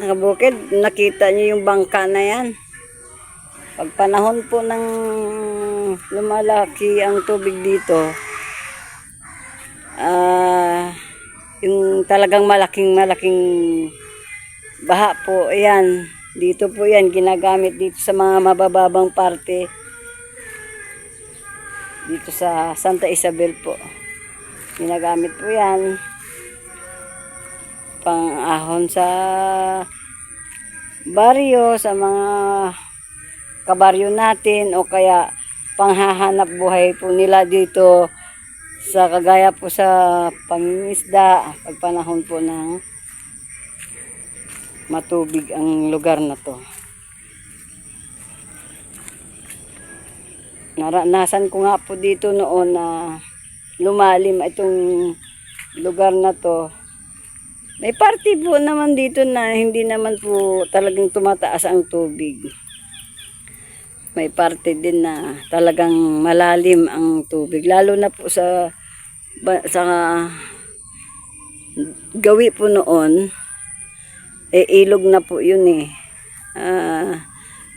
mga kabukid, nakita niyo yung bangka na yan. Pag panahon po ng lumalaki ang tubig dito, yung talagang malaking baha po, ayan. Dito po yan, ginagamit dito sa mga mabababang parte. Dito sa Santa Isabel po. Ginagamit po yan. Pang-ahon sa baryo, sa mga kabaryo natin, o kaya panghahanap buhay po nila dito sa kagaya po sa pangingisda pag panahon po ng matubig ang lugar na to. Naranasan ko nga po dito noon na lumalim itong lugar na to. May parte po naman dito na hindi naman po talagang tumataas ang tubig. May parte din na talagang malalim ang tubig. Lalo na po sa gawi po noon, ilog na po yun eh.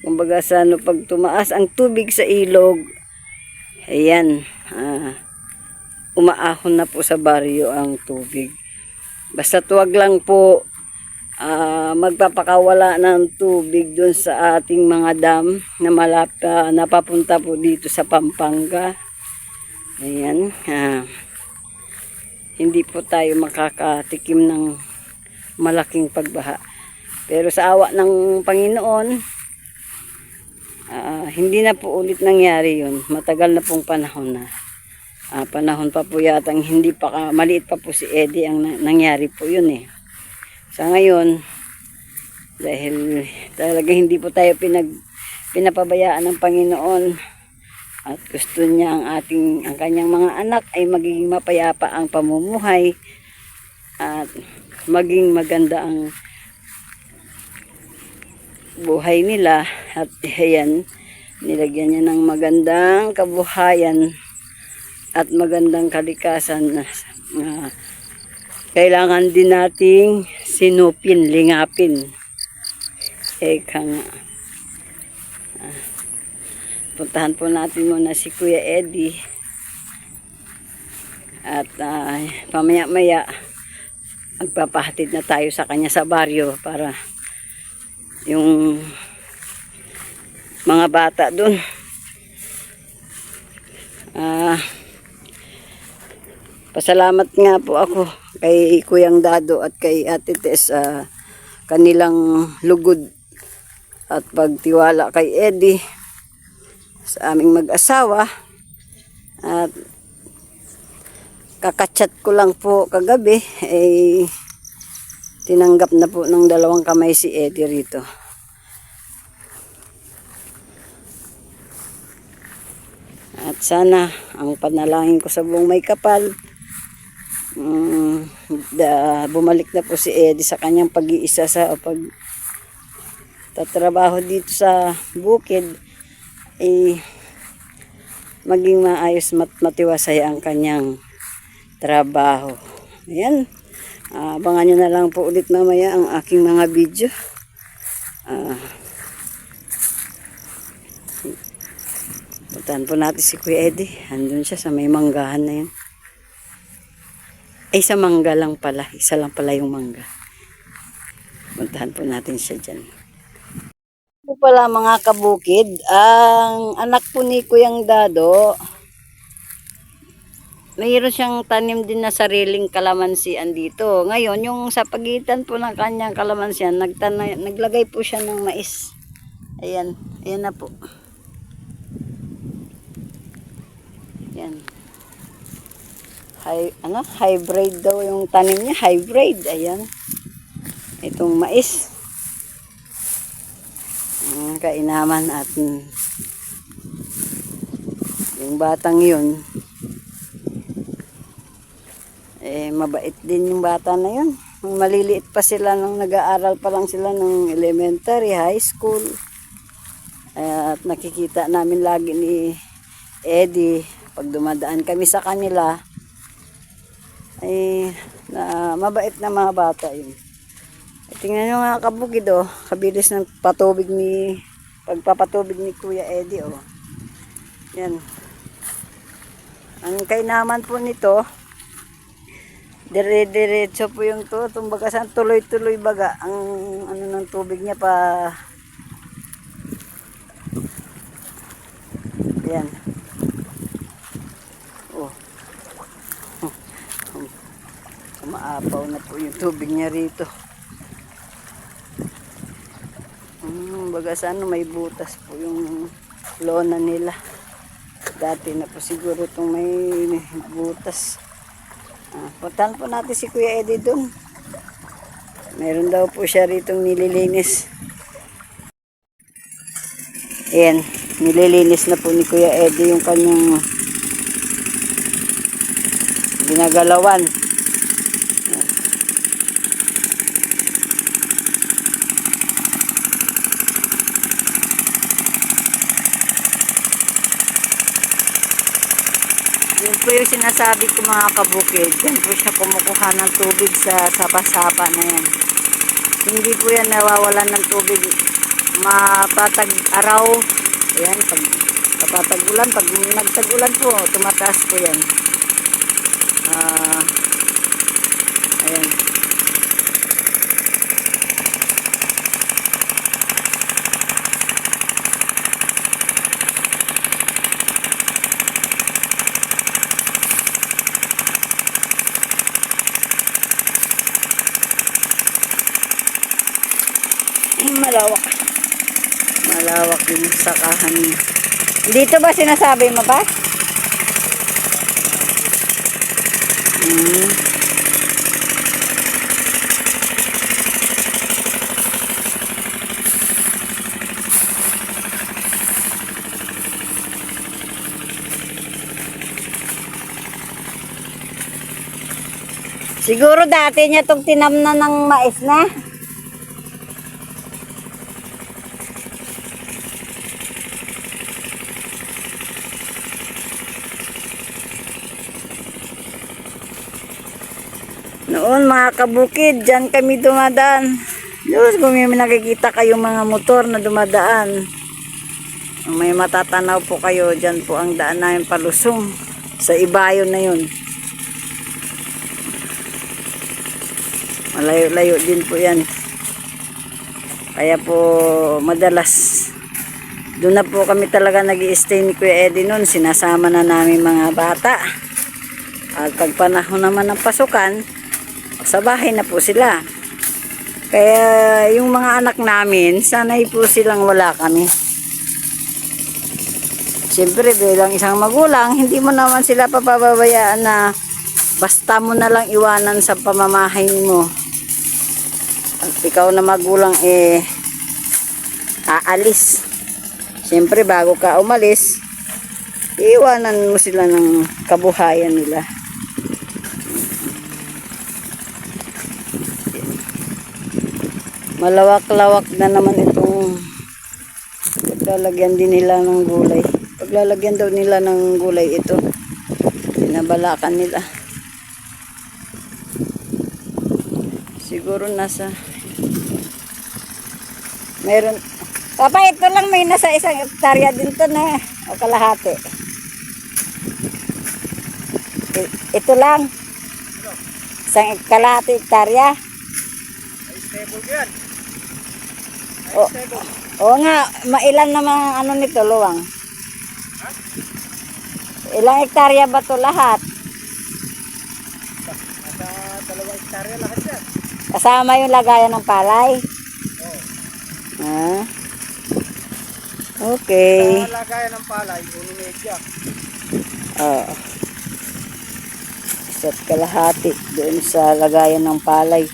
Kumbaga sa pag tumaas ang tubig sa ilog, ayan, umaahon na po sa baryo ang tubig. Basta tuwag lang po magpapakawala ng tubig dun sa ating mga dam na napapunta po dito sa Pampanga. Ayan. Hindi po tayo makakatikim ng malaking pagbaha. Pero sa awa ng Panginoon, hindi na po ulit nangyari yun. Matagal na pong panahon na. Panahon pa po yata, hindi pa maliit pa po si Eddie ang nangyari po yun eh. Sa ngayon, dahil talaga hindi po tayo pinapabayaan ng Panginoon at gusto niya ang kanyang mga anak ay magiging mapayapa ang pamumuhay at maging maganda ang buhay nila, at ayan, nilagyan niya ng magandang kabuhayan at magandang kalikasan na kailangan din nating sinupin, lingapin. Eka nga. Puntahan po natin muna si Kuya Eddie. At pamaya-maya magpapahatid na tayo sa kanya sa baryo para yung mga bata dun pasalamat nga po ako kay Kuyang Dado at kay Ate Tess kanilang lugod at pagtiwala kay Eddie sa aming mag-asawa. At kakachat ko lang po kagabi tinanggap na po ng 2 kamay si Eddie rito. At sana ang panalangin ko sa buong may kapal, bumalik na po si Eddie sa kanyang pag-iisa sa pagtatrabaho dito sa bukid, maging maayos matiwasay ang kanyang trabaho. Ayan, abangan nyo na lang po ulit mamaya ang aking mga video. Puntahan po natin si Kuya Eddie. Andun siya sa may manggahan na yun. Sa mangga lang pala. Isa lang pala yung mangga. Puntahan po natin siya dyan. Po pala mga kabukid, ang anak po ni Kuyang Dado, mayroon siyang tanim din na sariling kalamansi andito. Ngayon, yung sa pagitan po ng kanyang kalamansi, naglagay po siya ng mais. Ayan, ayan na po. Yan. Hybrid daw yung tanim niya, hybrid. Ayan. Itong mais. Kainaman at yung batang yun, mabait din yung bata na yun. Maliliit pa sila nung nag-aaral pa lang sila ng elementary, high school. At nakikita namin lagi ni Eddie pag dumadaan kami sa kanila, mabait na mga bata yun. Tingnan nyo nga kabukid oh. Kabilis ng patubig pagpapatubig ni Kuya Eddie oh. Yan. Ang kainaman po nito, dire-diretso po yung tumbaga sa tuloy-tuloy baga ang ano ng tubig niya pa. Yan. Oh. Maapaw na po yung tubig niya rito. Baga sa ano, may butas po yung lona nila. Dati na po siguro itong may butas. Puntahan po natin si Kuya Eddie dun. Meron daw po siya rito nililinis. Ayan, nililinis na po ni Kuya Eddie yung kanyang ginagalawan. Yun po yung sinasabi ko mga kabukid. Yan po siya kumukuha ng tubig sa sapa-sapa na yan. Hindi po yan nawawalan ng tubig. Mapatag araw. Ayan, pag ulan, pag nagtag-ulan po, tumataas po yan. Ayan. Malawak yung sakahan niya. Dito ba sinasabi mo ba? Siguro dati niya itong tinamnan ng mais na. Noon mga kabukid, dyan kami dumadaan. Diyos, kung may nakikita kayong mga motor na dumadaan, may matatanaw po kayo, dyan po ang daan namin palusong sa ibayo na yun. Malayo-layo din po yan. Kaya po madalas doon na po kami talaga nag-i-stay ni Kuya Eddie noon. Sinasama na namin mga bata. At pag panahon naman ng pasukan, sa bahay na po sila. Kaya yung mga anak namin, sanay po silang wala kami. Siyempre bilang isang magulang, hindi mo naman sila papababayaan na basta mo na lang iwanan sa pamamahay mo. At ikaw na magulang aalis. Siyempre bago ka umalis, iiwanan mo sila ng kabuhayan nila. Malawak-lawak na naman itong paglalagyan din nila ng gulay. Paglalagyan daw nila ng gulay ito. Binabalakan nila. Siguro nasa meron. Papa, ito lang may nasa 1 hektarya din to na o kalahati. Ito lang. 1 kalahati hektarya. Ay, stable yan. Oo nga, mailan naman ano nito, luwang? Ha? Ilang hektarya ba to lahat? Nasa 2 hektarya lahat yan. Kasama yung lagayan ng palay? Oo. Ah. Okay. Sa lagayan ng palay, 1.5. Oo. 1 kalahati doon sa lagayan ng palay.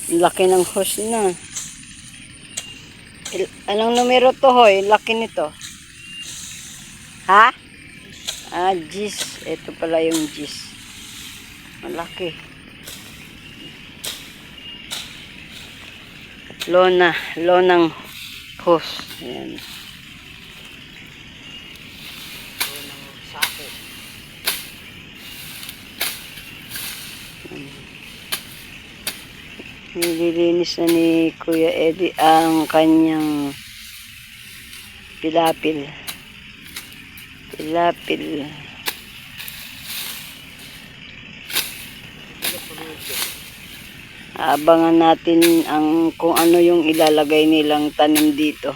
Laki ng hose na. Anong numero to, hoy? Laki nito. Ha? Ah, Gis. Ito pala yung Gis. Malaki. Lonang hose. Ayan. Sako. Nililinis na ni Kuya Eddie ang kanyang pilapil. Abangan natin kung ano yung ilalagay nilang tanim dito.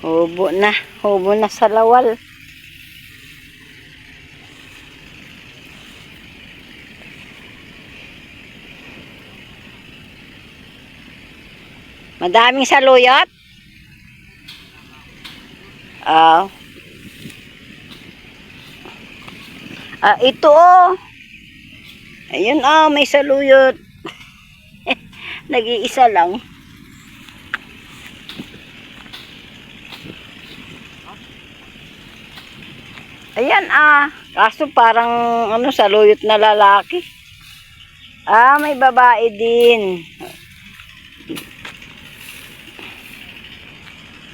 Hubo na sa lawal. Madaming saluyot? Ito oh. Ayun may saluyot. Nag-iisa lang. Ayan kaso parang saluyot na lalaki. May babae din.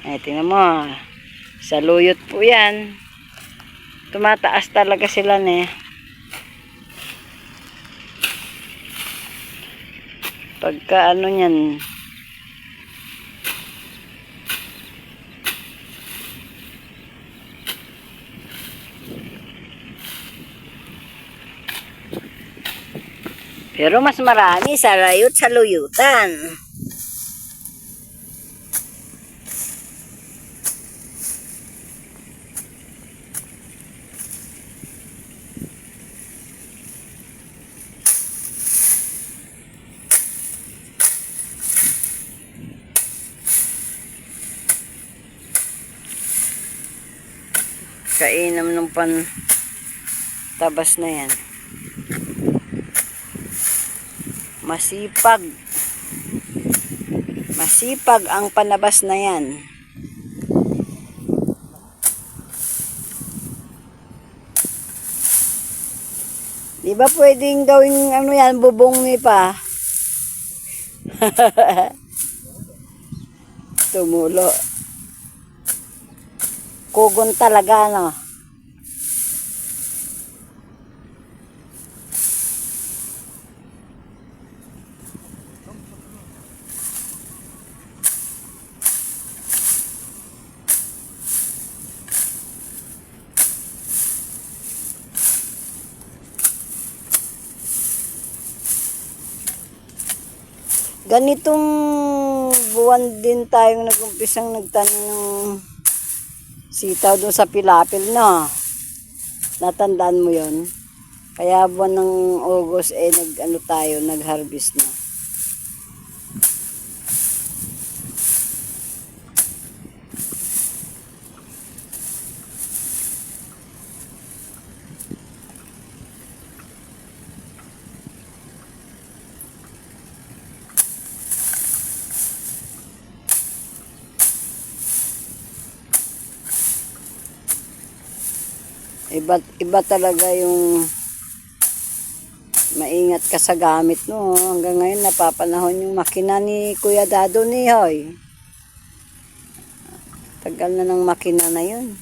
Tingnan mo. Saluyot po yan. Tumataas talaga sila pagka niyan. Pero mas marami saluyutan. Kainam ng tabas na yan. Masipag ang panabas na yan. Di ba pwedeng gawing yan, bubong ni pa? Tumulo. Kugon talaga, no? Ganitong buwan din tayong nag-umpisang nagtanim ng sitaw doon sa pilapil, no? Natandaan mo yon? Kaya buwan ng August nag-harvest na. Iba talaga yung maingat ka sa gamit, no? Hanggang ngayon napapanahon yung makina ni Kuya Dado Hoy. Tagal na ng makina na yun.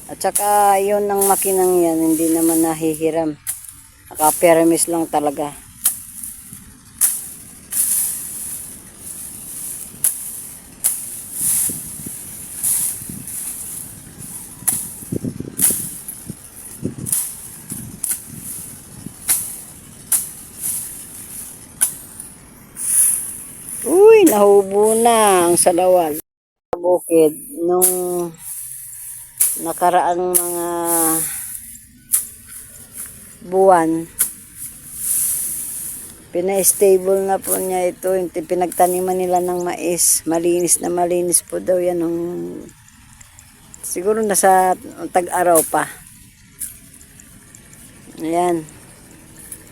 At saka yun ng makinang yan, hindi naman nahihiram. Naka-permis lang talaga. Uy, nahubo na ang salawal. Sa bukid, nung nakaraang mga buwan, pina-stable na po niya ito. Yung pinagtaniman nila ng mais. Malinis na malinis po daw yan. Siguro nasa tag-araw pa. Ayan.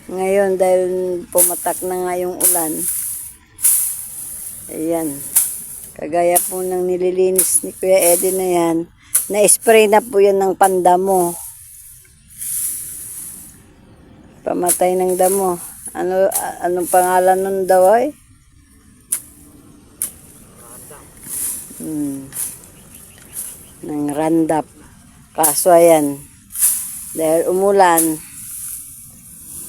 Ngayon, dahil pumatak na nga yung ulan, ayan. Kagaya po ng nililinis ni Kuya Eddie na yan, na-spray na po yan ng pandamo. Pamatay ng damo. Anong pangalan nun daw ay? Ng Randap. Kaso ayan, dahil umulan,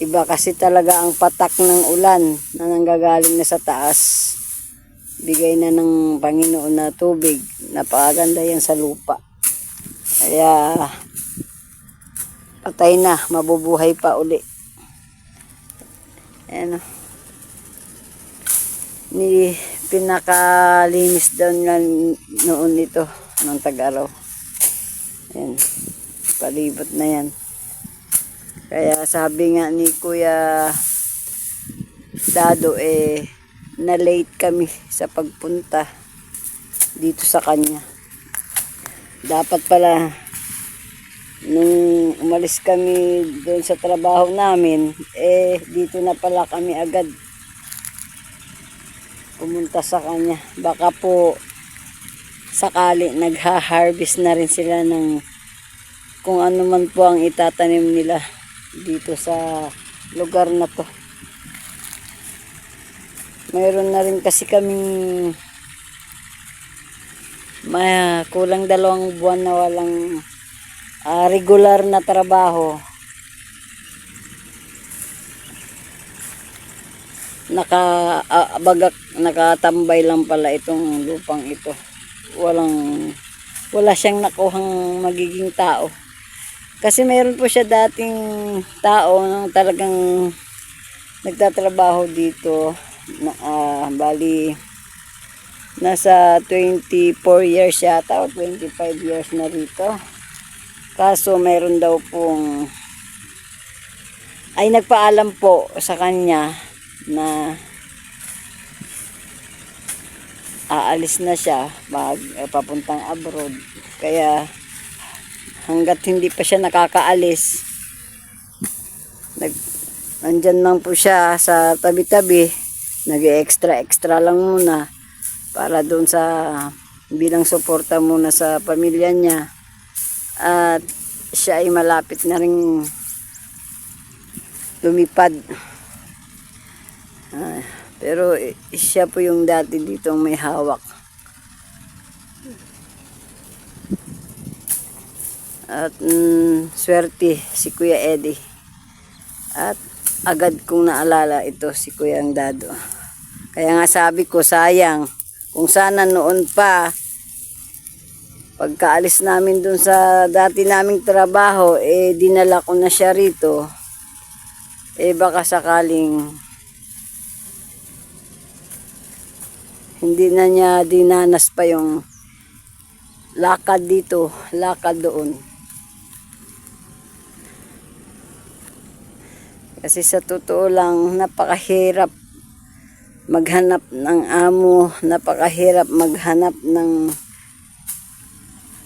iba kasi talaga ang patak ng ulan na nanggagaling na sa taas. Bigay na ng Panginoon na tubig. Napakaganda yan sa lupa. Kaya patay na, mabubuhay pa uli. Ayan o. Pinakalinis daw na noon ito, ng tag-araw. Ayan, palibot na yan. Kaya sabi nga ni Kuya Dado, na late kami sa pagpunta dito sa kanya. Dapat pala, nung umalis kami doon sa trabaho namin, dito na pala kami agad pumunta sa kanya. Baka po sakali nagha-harvest na rin sila ng kung ano man po ang itatanim nila dito sa lugar na to. Mayroon na rin kasi kaming kulang 2 buwan na walang regular na trabaho. Nakatambay lang pala itong lupang ito. Wala siyang nakuhang magiging tao. Kasi mayroon po siya dating tao na talagang nagtatrabaho dito. Bali, nasa 24 years yata o 25 years na rito. Kaso mayroon daw pong nagpaalam po sa kanya na aalis na siya papuntang abroad. Kaya hanggat hindi pa siya nakakaalis, nandyan lang po siya sa tabi-tabi, nag-extra lang muna para doon sa bilang suporta muna sa pamilya niya. At siya ay malapit na rin lumipad. Pero siya po yung dati dito may hawak. At swerte si Kuya Eddie. At agad kong naalala ito si Kuya Dado. Kaya nga sabi ko, sayang kung sana noon pa pagkaalis namin dun sa dati naming trabaho, dinala ko na siya rito. Baka sakaling hindi na niya dinanas pa yung lakad dito, lakad doon. Kasi sa totoo lang, napakahirap maghanap ng amo, napakahirap maghanap ng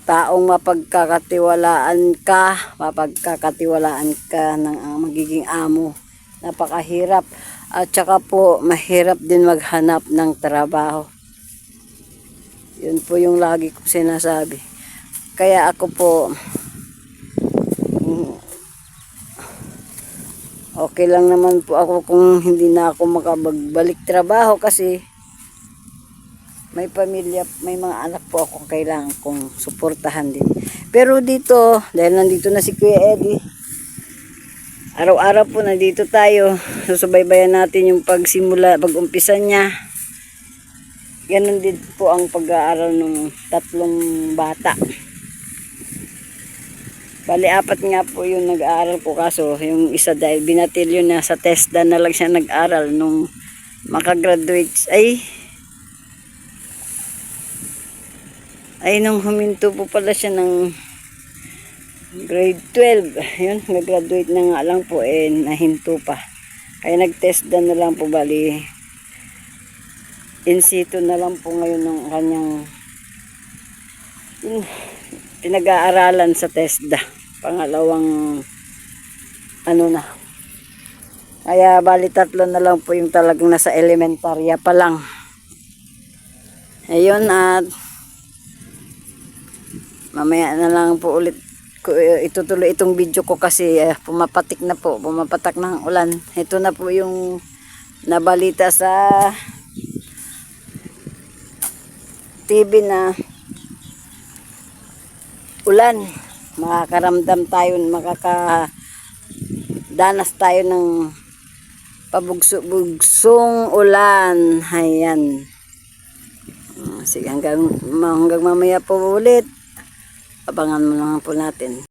taong mapagkakatiwalaan ka ng magiging amo. Napakahirap. At saka po, mahirap din maghanap ng trabaho. Yun po yung lagi kong sinasabi. Kaya ako po, okay lang naman po ako kung hindi na ako makabagbalik trabaho kasi may pamilya, may mga anak po akong kailangan kong suportahan din. Pero dito, dahil nandito na si Kuya Eddie, araw-araw po nandito tayo. Susubaybayan natin yung pag-umpisa niya. Ganun din po ang pag-aaral ng 3 bata. Bali, 4 nga po yung nag-aaral ko, kaso yung isa dahil binatilyo na sa TESDA na lang siya nag-aral nung makagraduate. Nung huminto po pala siya ng Grade 12. Yun, nag-graduate na nga lang po nahinto pa. Kaya nag-test na lang po bali. In situ na lang po ngayon ng kanyang pinag-aaralan sa TESDA. Pangalawang na. Kaya bali 3 na lang po yung talagang nasa elementarya pa lang. Ayun, at mamaya na lang po ulit itutuloy itong video ko kasi pumapatak ng ulan. Ito na po yung nabalita sa TV na ulan. Makakaramdam tayo, makakadanas tayo ng pabugso-bugsong ulan. Ayan. Sige, hanggang mamaya po ulit. Abangan mo naman po natin.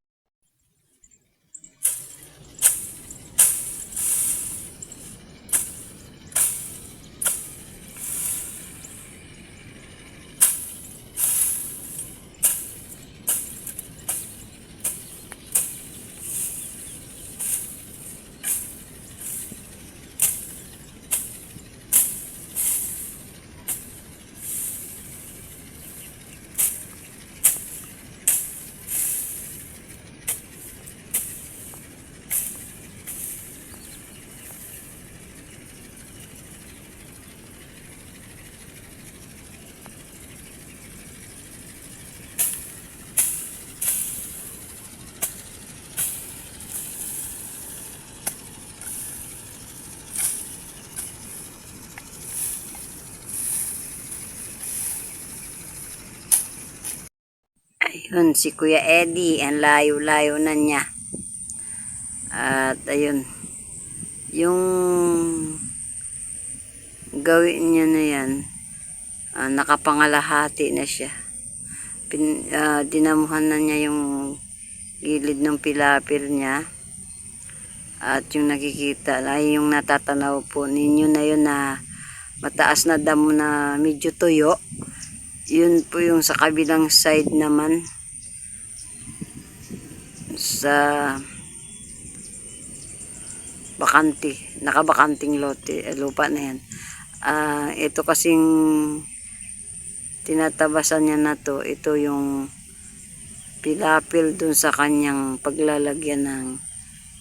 Ayun, si Kuya Eddie, ang layo-layo na niya. At ayun, yung gawin niya na yan, nakapangalahati na siya. Dinamuhan na niya yung gilid ng pilapil niya. At yung nakikita, ay yung natatanaw po ninyo na yun na mataas na damo na medyo tuyo. Yun po yung sa kabilang side naman sa nakabakanting lupa na yan. Ito kasing tinatabasan niya na to, ito yung pilapil dun sa kanyang paglalagyan ng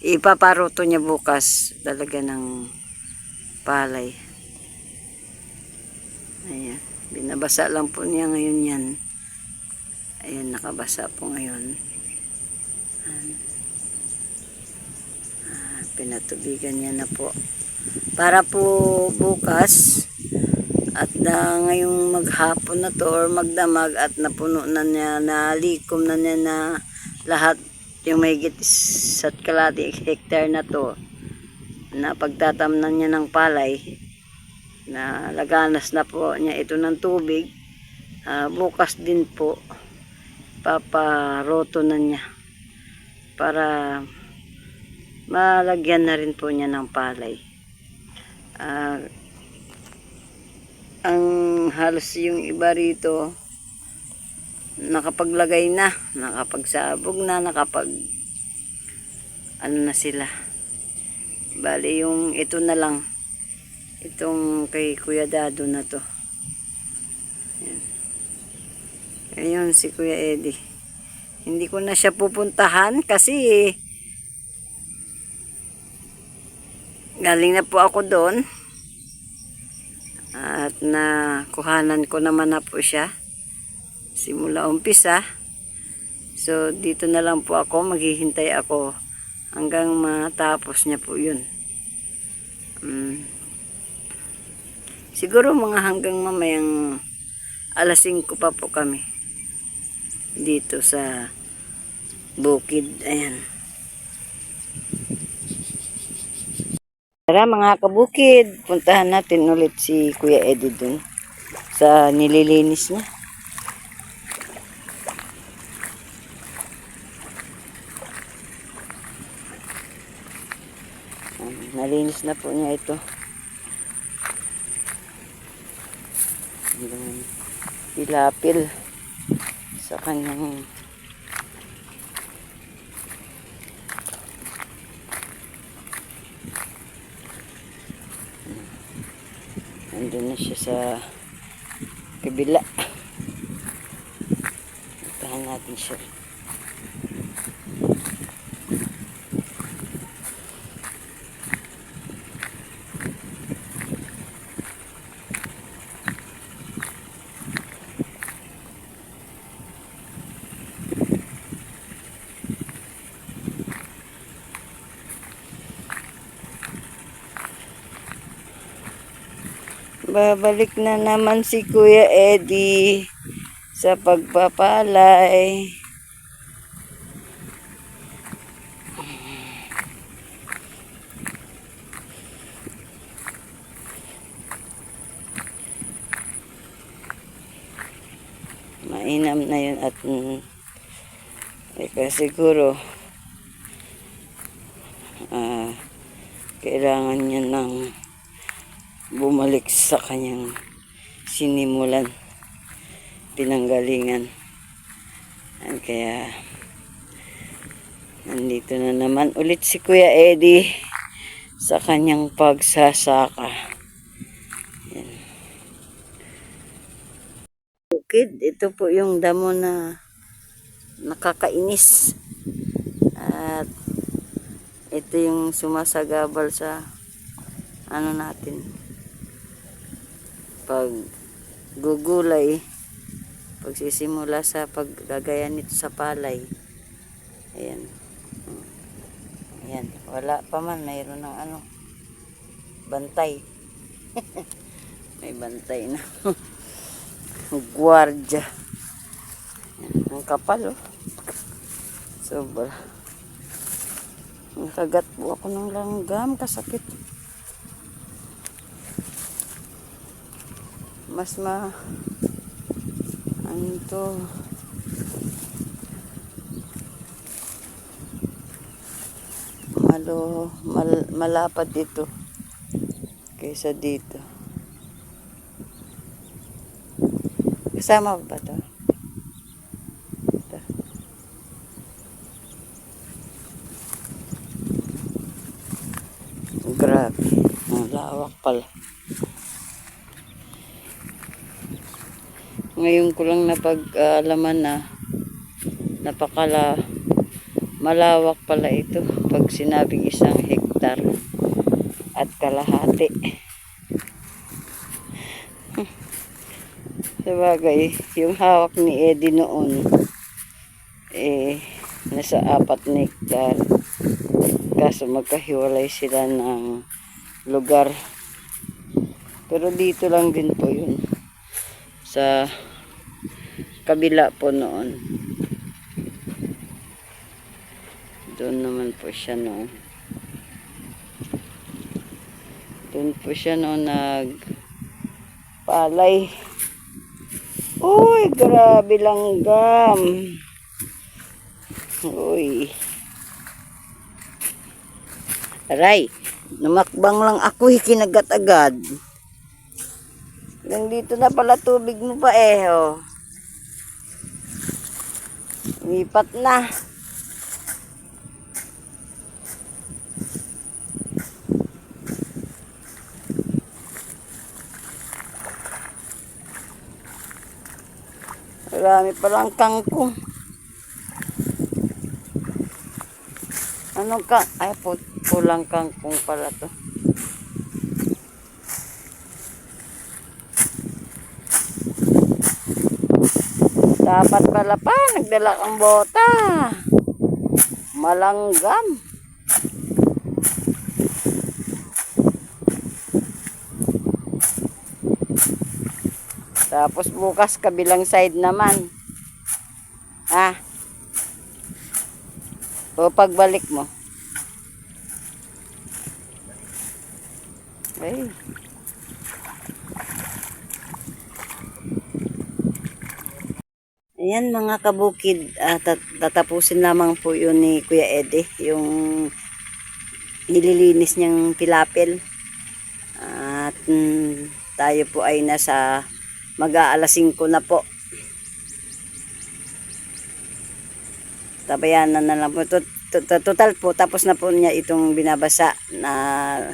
ipaparuto niya bukas, talaga ng palay. Ayan, binabasa lang po niya ngayon yan. Ayan, nakabasa po ngayon. Pinatubigan niya na po para po bukas at ngayong maghapon na to or magdamag at napuno na niya, nalikom na niya na lahat yung may sa kalahati hektar na to na pagtatamnan niya ng palay, na laganas na po niya ito ng tubig. Bukas din po paparoto na niya para malagyan na rin po niya ng palay. Ang halos yung iba rito nakapaglagay na, nakapagsabog na, na sila. Bali yung ito na lang, itong kay Kuya Dado na to. Ayan. Ayun si Kuya Eddie. Hindi ko na siya pupuntahan kasi galing na po ako doon at nakuhanan ko naman na po siya simula umpisa. So dito na lang po ako, maghihintay ako hanggang matapos niya po yun. Siguro mga hanggang mamayang alas 5 pa po kami dito sa bukid. Ayan. Tara mga kabukid, puntahan natin ulit si Kuya Eddie dun sa nililinis niya. Nalinis na po niya ito. Yung pilapil sa kanyang Andun na siya sa kabila. Puntahan natin siya. Babalik na naman si Kuya Eddie sa pagpapalay. Mainam na yun at siguro kailangan niya ng bumalik sa kanyang sinimulan, pinanggalingan. Kaya nandito na naman ulit si Kuya Eddie sa kanyang pagsasaka. Yan. Bukid, ito po yung damo na nakakainis. At ito yung sumasagabal sa ano natin, pag gugulay, pagsisimula sa paggagaya nito sa palay. Ayan. Ayan, wala pa man, mayroon ng ano, bantay. May bantay na. Guardia. Ayan, ang kapal oh. Sobra. Nakagat po ako ng langgam, kasakit. Mas ano to, malapad dito kaysa dito. Kasama ba to? Ito. Grabe, ang lawak pala. Ngayon ko lang napag-alaman na malawak pala ito pag sinabing 1 hektar at kalahati. Sabagay, yung hawak ni Eddie noon nasa 4 hektar, kaso magkahiwalay sila ng lugar, pero dito lang din po yun sa kabila po noon. Doon naman po siya noon. Doon po siya noon nagpalay. Uy, grabe langgam. Uy. Aray, namakbang lang ako, kinagat agad. Hanggang dito na pala tubig mo pa oh. Lipat na. Marami palang kangkong. Anong ay, pulang kangkong pala to. Dapat pala pa, nagdala kang bota. Malanggam. Tapos bukas kabilang side naman. O pagbalik mo. Ay. Ayan mga kabukid, tatapusin lamang po yun ni Kuya Eddie, yung nililinis niyang tilapil. At tayo po ay nasa mag-aalas 5 na po. Tabayanan na lang po. Total po, tapos na po niya itong binabasa na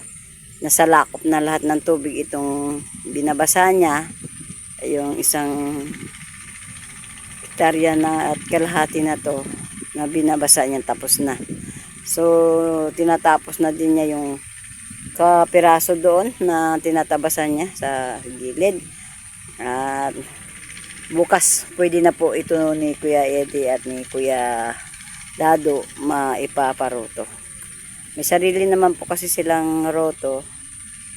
nasa lakop na lahat ng tubig itong binabasa niya. Yung isang hektarya na at kalahati na to na binabasa niya tapos na. So tinatapos na din niya yung kapiraso doon na tinatabasan niya sa gilid. At bukas pwede na po ito ni Kuya Eddie at ni Kuya Dado maipaparoto. May sarili naman po kasi silang roto.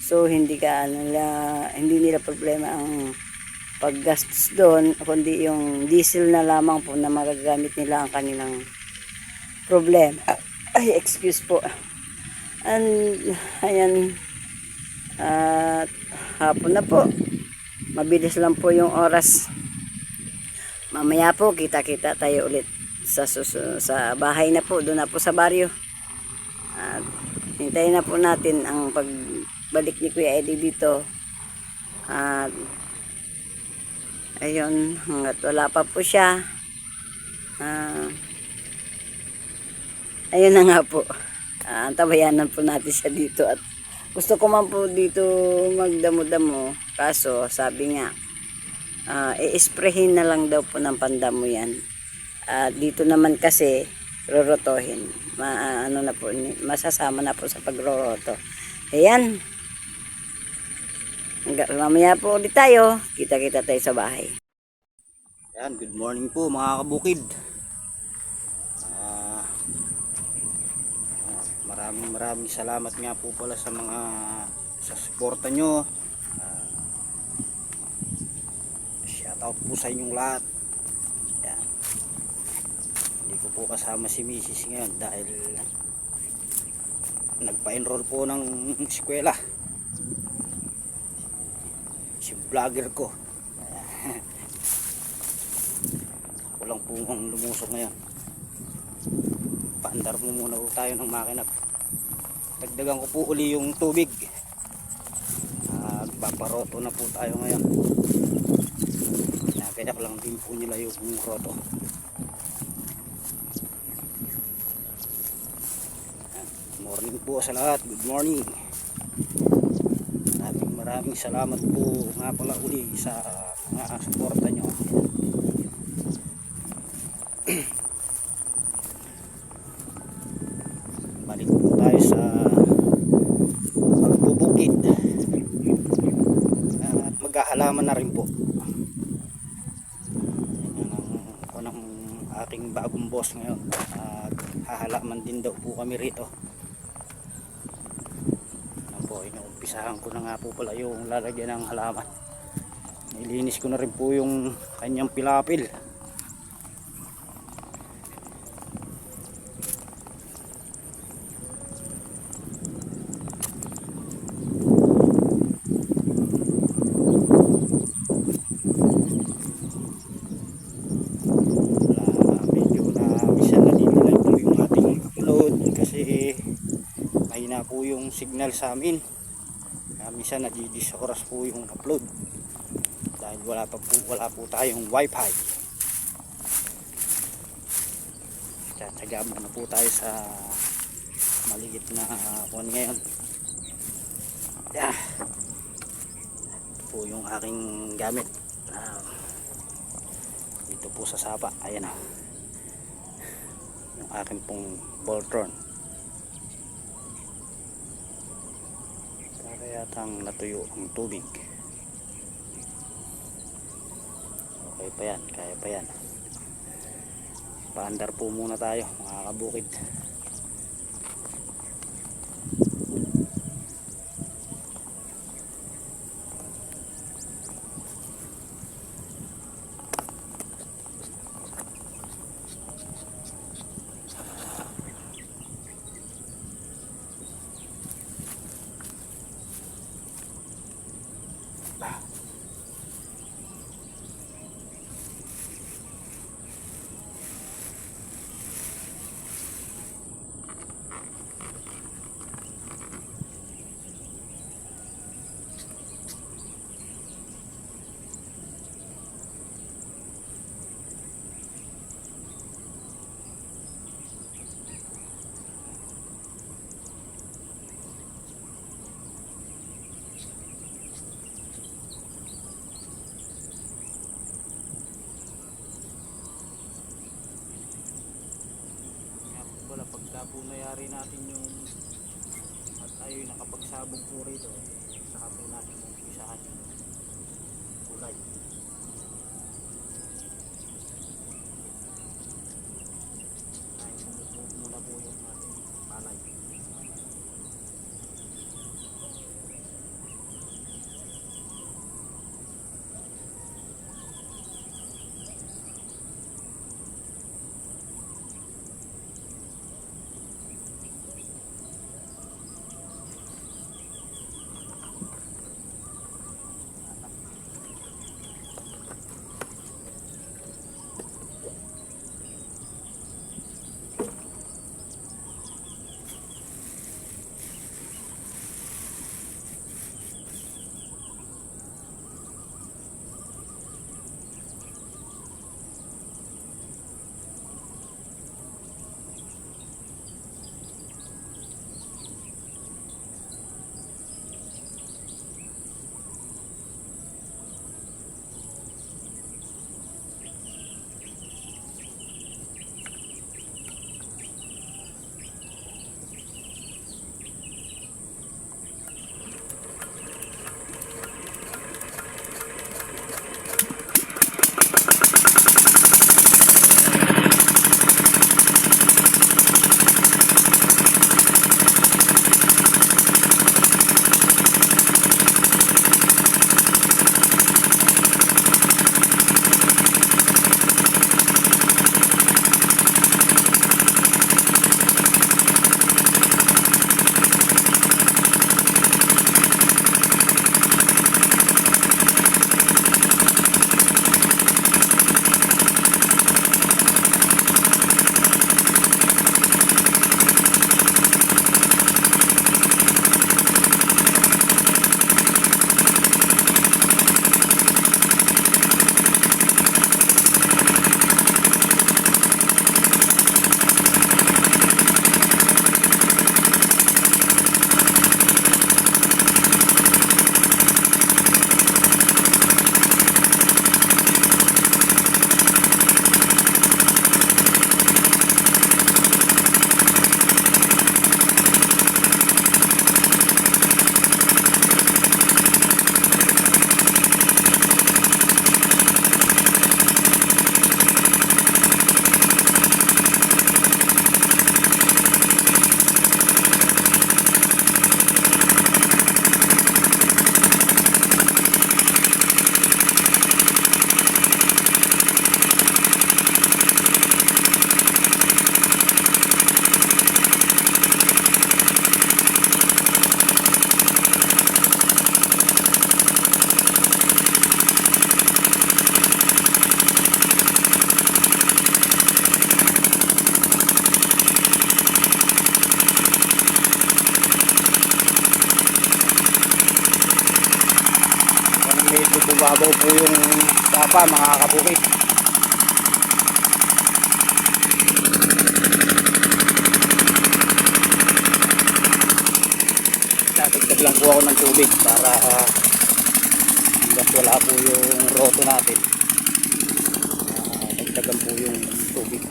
So hindi nila problema ang paggastos doon, kundi yung diesel na lamang po na magagamit nila ang kanilang problema. Ay, excuse po. And ayan, at hapon na po. Mabilis lang po yung oras. Mamaya po kita-kita tayo ulit sa bahay na po, doon na po sa baryo. At hintayin na po natin ang pagbalik ni Kuya Eddie dito. At ayun, hanggat wala pa po siya. Ayun na nga po. Antabayanan po natin siya dito. At gusto ko man po dito magdamo-damo. Kaso sabi nga, i-sprayhin na lang daw po ng pandamo yan. Dito naman kasi rorotohin. Masasama na po sa pagroroto. Ayan. Mamaya po ulit tayo. Kita-kita tayo sa bahay. Ayan, good morning po mga kabukid. Maraming salamat nga po pala sa suporta nyo. Shoutout po sa inyong lahat. Ayan. Hindi ko po kasama si Mrs. ngayon dahil nagpa-enroll po ng eskwela si vlogger ko. Walang po ang lumusok ngayon. Paandar mo muna po tayo ng makina. Dagdagan ko po uli yung tubig. Paparoto na po tayo ngayon. Nagayak lang din po nila yung roto. Morning po sa lahat. Good morning. Maraming salamat po nga pala uli sa mga suporta nyo. Balik po tayo sa pagbubukid at maghahalaman na rin po. Yan ang aking bagong boss ngayon. Hahalaman din daw po kami rito. Inuumpisahan ko na nga po pala yung lalagyan ng halaman. Nilinis ko na rin po yung kanyang pilapil. Medyo na isa na dinilay po yung ating upload kasi mahina po yung signal sa amin. Minsan nadidis oras po yung upload dahil wala po tayong wifi. Tsatsaga muna po tayo sa maliit na kuwan ngayon. Ito po yung aking gamit dito po sa sapa. Ayan yung aking pong Voltron. Yatang natuyo ang tubig. Okay pa yan, kaya pa yan. Paandar po muna tayo mga kabukid. nayari natin yung at tayo nakapagsabog po rito, saka po natin umpisahan yung kulay. Ay, muna po yung ating palay. Medyo bumabaw po yung tapa mga kabukid. Tatagtag lang po ako ng tubig para hanggat wala po yung roto natin. Dagdagan po yung tubig.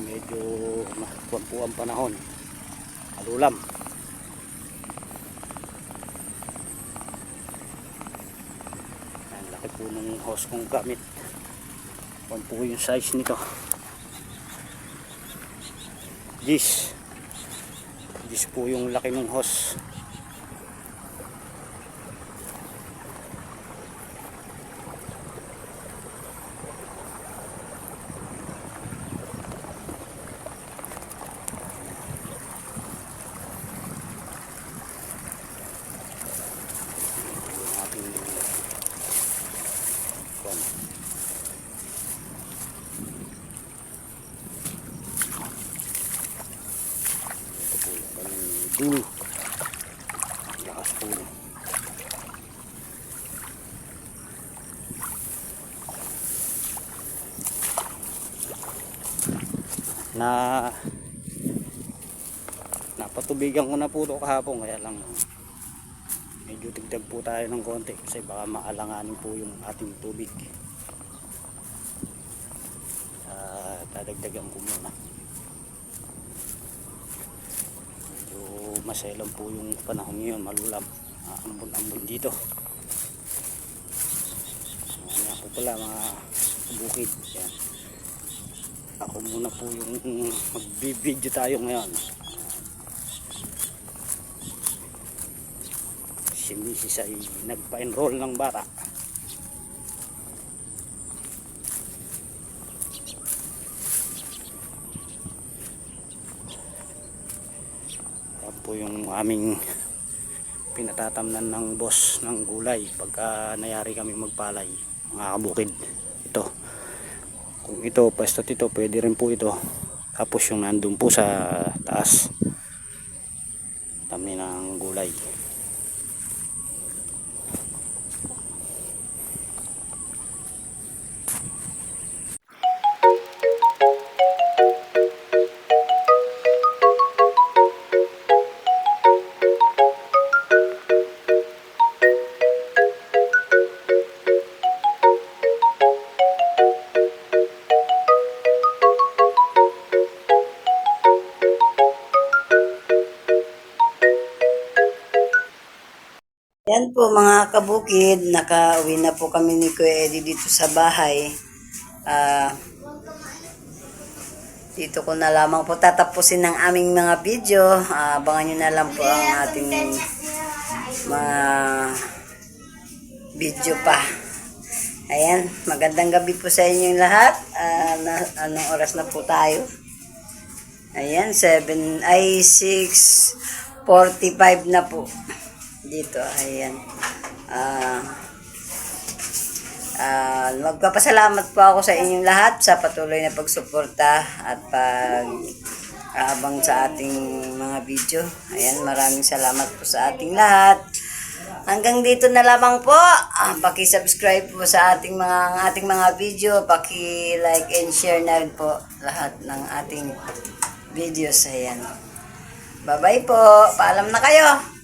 Medyo makuwan po ang panahon, alulam. Ang laki po ng hose kong gamit. Kuwan po yung size nito, 10 po yung laki ng hose. Dulo. Lakas po. Napatubigan ko na po ito kahapon, kaya lang medyo tigdag po tayo ng konti kasi baka maalanganin po yung ating tubig. Dadagdagan ko muna. Medyo maselang po yung panahon ngayon, malulam, ambon-ambon dito. Nga po pala mga bukid. Yan. Ako muna po yung magbibideo tayo ngayon. Si Mrs. ay nagpa-enroll ng bata. Yan po yung aming pinatatamnan ng boss ng gulay pagka nayari kami magpalay, mga kabukid. Ito, kung ito pwesto ito, pwede rin po ito. Tapos yung nandun po sa taas, tamin ng gulay. Yan po mga kabukid, nakauwi na po kami ni Kuya Eddie dito sa bahay. Dito ko na lamang po tatapusin ng aming mga video. Abangan nyo na lang po ang ating mga video pa. Ayan, magandang gabi po sa inyong lahat. Anong oras na po tayo? Ayan, 6:45 na po dito. Ayan. Magpapasalamat po ako sa inyong lahat sa patuloy na pagsuporta at pag-aabang sa ating mga video. Ayan, maraming salamat po sa ating lahat. Hanggang dito na lamang po. Paki-subscribe po sa ating mga video, paki-like and share na rin po lahat ng ating videos. Ayan. Bye-bye po. Paalam na kayo.